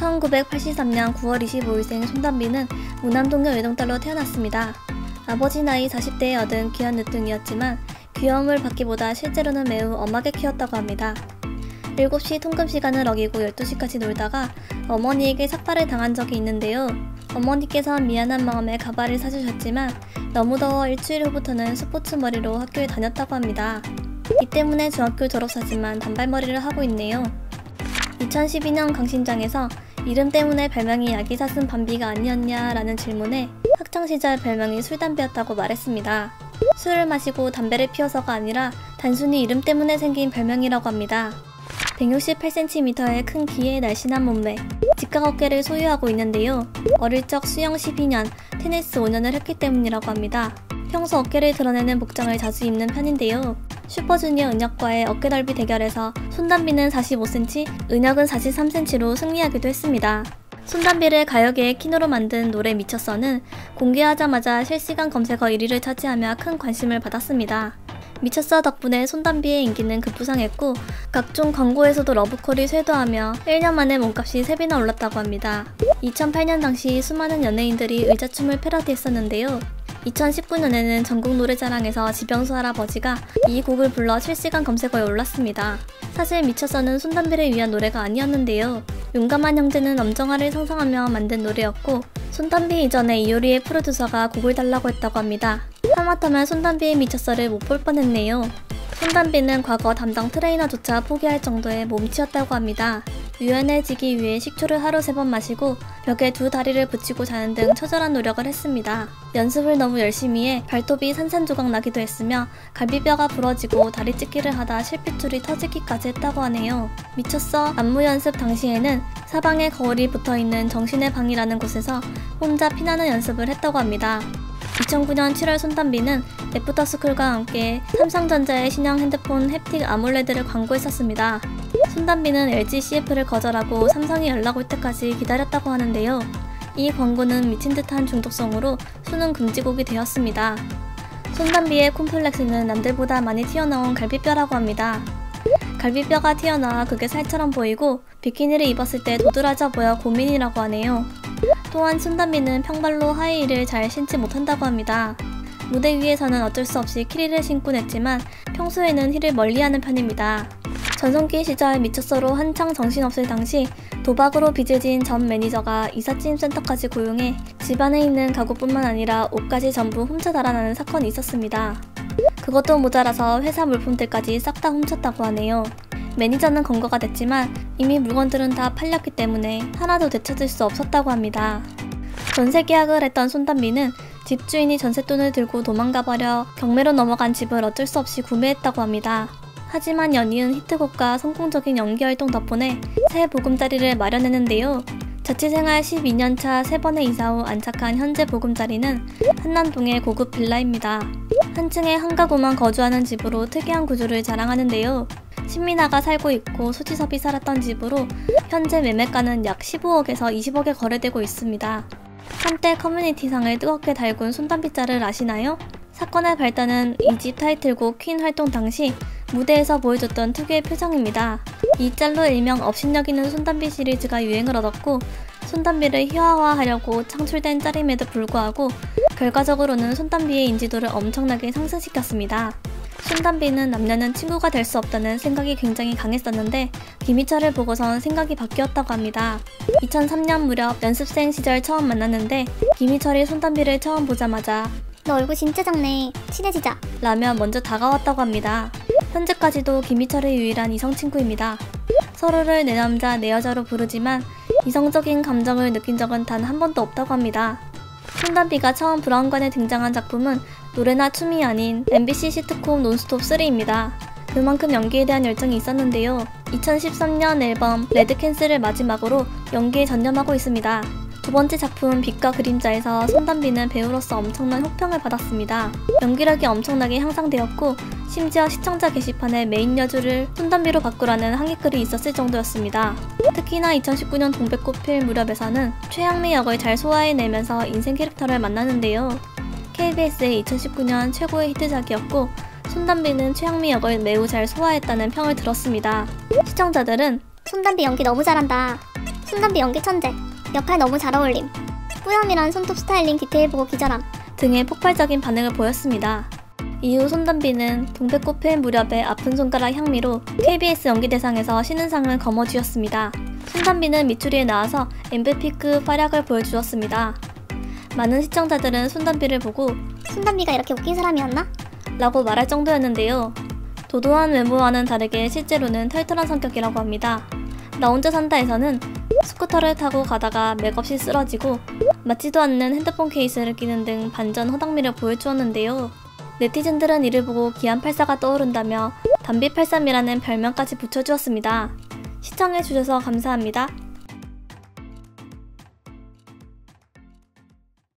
1983년 9월 25일생 손담비는 무남동녀 외동딸로 태어났습니다. 아버지 나이 40대에 얻은 귀한 늦둥이였지만 귀여움을 받기보다 실제로는 매우 엄하게 키웠다고 합니다. 7시 통금시간을 어기고 12시까지 놀다가 어머니에게 삭발을 당한 적이 있는데요. 어머니께선 미안한 마음에 가발을 사주셨지만 너무 더워 일주일 후부터는 스포츠 머리로 학교에 다녔다고 합니다. 이 때문에 중학교 졸업사지만 단발머리를 하고 있네요. 2012년 강신장에서 이름 때문에 별명이 야기사슴 밤비가 아니었냐 라는 질문에 학창시절 별명이 술담비였다고 말했습니다. 술을 마시고 담배를 피워서가 아니라 단순히 이름 때문에 생긴 별명이라고 합니다. 168cm의 큰 키에 날씬한 몸매, 직각 어깨를 소유하고 있는데요. 어릴 적 수영 12년, 테니스 5년을 했기 때문이라고 합니다. 평소 어깨를 드러내는 복장을 자주 입는 편인데요. 슈퍼주니어 은혁과의 어깨 넓이 대결에서 손담비는 45cm, 은혁은 43cm로 승리하기도 했습니다. 손담비를 가요계의 퀸으로 만든 노래 미쳤어는 공개하자마자 실시간 검색어 1위를 차지하며 큰 관심을 받았습니다. 미쳤어 덕분에 손담비의 인기는 급부상했고 각종 광고에서도 러브콜이 쇄도하며 1년 만에 몸값이 3배나 올랐다고 합니다. 2008년 당시 수많은 연예인들이 의자춤을 패러디했었는데요. 2019년에는 전국 노래자랑에서 지병수 할아버지가 이 곡을 불러 실시간 검색어에 올랐습니다. 사실 미쳤어는 손담비를 위한 노래가 아니었는데요. 용감한 형제는 엄정화를 상상하며 만든 노래였고 손담비 이전에 이효리의 프로듀서가 곡을 달라고 했다고 합니다. 하마터면 손담비의 미쳤어를 못 볼 뻔했네요. 손담비는 과거 담당 트레이너조차 포기할 정도의 몸치였다고 합니다. 유연해지기 위해 식초를 하루 3번 마시고 벽에 2다리를 붙이고 자는 등 처절한 노력을 했습니다. 연습을 너무 열심히 해 발톱이 산산조각 나기도 했으며 갈비뼈가 부러지고 다리 찢기를 하다 실핏줄이 터지기까지 했다고 하네요. 미쳤어 안무 연습 당시에는 사방에 거울이 붙어있는 정신의 방이라는 곳에서 혼자 피나는 연습을 했다고 합니다. 2009년 7월 손담비는 애프터스쿨과 함께 삼성전자의 신형 핸드폰 햅틱 아몰레드를 광고했었습니다. 손담비는 LG CF를 거절하고 삼성이 연락 올 때까지 기다렸다고 하는데요. 이 광고는 미친 듯한 중독성으로 수능 금지곡이 되었습니다. 손담비의 콤플렉스는 남들보다 많이 튀어나온 갈비뼈라고 합니다. 갈비뼈가 튀어나와 그게 살처럼 보이고 비키니를 입었을 때 도드라져 보여 고민이라고 하네요. 또한 손담비는 평발로 하이힐을 잘 신지 못한다고 합니다. 무대 위에서는 어쩔 수 없이 키리를 신곤 했지만 평소에는 힐을 멀리하는 편입니다. 전성기 시절 미쳤어로 한창 정신없을 당시 도박으로 빚을 전 매니저가 이삿짐 센터까지 고용해 집안에 있는 가구뿐만 아니라 옷까지 전부 훔쳐 달아나는 사건이 있었습니다. 그것도 모자라서 회사 물품들까지 싹 다 훔쳤다고 하네요. 매니저는 검거가 됐지만 이미 물건들은 다 팔렸기 때문에 하나도 되찾을 수 없었다고 합니다. 전세 계약을 했던 손담비는 집주인이 전셋돈을 들고 도망가버려 경매로 넘어간 집을 어쩔 수 없이 구매했다고 합니다. 하지만 연이은 히트곡과 성공적인 연기활동 덕분에 새 보금자리를 마련했는데요. 자취생활 12년차 3번의 이사 후 안착한 현재 보금자리는 한남동의 고급 빌라입니다. 한 층에 한 가구만 거주하는 집으로 특이한 구조를 자랑하는데요. 신민아가 살고 있고 수지섭이 살았던 집으로 현재 매매가는 약 15억에서 20억에 거래되고 있습니다. 한때 커뮤니티상을 뜨겁게 달군 손담비짤을 아시나요? 사건의 발단은 이 집 타이틀곡 퀸 활동 당시 무대에서 보여줬던 특유의 표정입니다. 이 짤로 일명 업신여기는 손담비 시리즈가 유행을 얻었고 손담비를 희화화하려고 창출된 짤임에도 불구하고 결과적으로는 손담비의 인지도를 엄청나게 상승시켰습니다. 손담비는 남녀는 친구가 될 수 없다는 생각이 굉장히 강했었는데 김희철을 보고선 생각이 바뀌었다고 합니다. 2003년 무렵 연습생 시절 처음 만났는데 김희철이 손담비를 처음 보자마자 너 얼굴 진짜 작네. 친해지자. 라며 먼저 다가왔다고 합니다. 현재까지도 김희철의 유일한 이성친구입니다. 서로를 내 남자 내 여자로 부르지만 이성적인 감정을 느낀 적은 단 한 번도 없다고 합니다. 손담비가 처음 브라운관에 등장한 작품은 노래나 춤이 아닌 MBC 시트콤 논스톱3입니다. 그만큼 연기에 대한 열정이 있었는데요. 2013년 앨범 레드캔슬을 마지막으로 연기에 전념하고 있습니다. 두 번째 작품 빛과 그림자에서 손담비는 배우로서 엄청난 호평을 받았습니다. 연기력이 엄청나게 향상되었고 심지어 시청자 게시판에 메인 여주를 손담비로 바꾸라는 항의글이 있었을 정도였습니다. 특히나 2019년 동백꽃필 무렵에서는 최양미 역을 잘 소화해내면서 인생 캐릭터를 만나는데요. KBS의 2019년 최고의 히트작이었고 손담비는 최양미 역을 매우 잘 소화했다는 평을 들었습니다. 시청자들은 손담비 연기 너무 잘한다. 손담비 연기 천재. 역할 너무 잘 어울림. 뿌염이란 손톱 스타일링 디테일 보고 기절함. 등의 폭발적인 반응을 보였습니다. 이후 손담비는 동백꽃 피는 무렵의 아픈 손가락 향미로 KBS 연기대상에서 신인상을 거머쥐었습니다. 손담비는 미추리에 나와서 MVP급 활약을 보여주었습니다. 많은 시청자들은 손담비를 보고 손담비가 이렇게 웃긴 사람이었나? 라고 말할 정도였는데요. 도도한 외모와는 다르게 실제로는 털털한 성격이라고 합니다. 나 혼자 산다에서는 스쿠터를 타고 가다가 맥없이 쓰러지고 맞지도 않는 핸드폰 케이스를 끼는 등 반전 허당미를 보여주었는데요. 네티즌들은 이를 보고 기안84가 떠오른다며 담비83이라는 별명까지 붙여주었습니다. 시청해주셔서 감사합니다.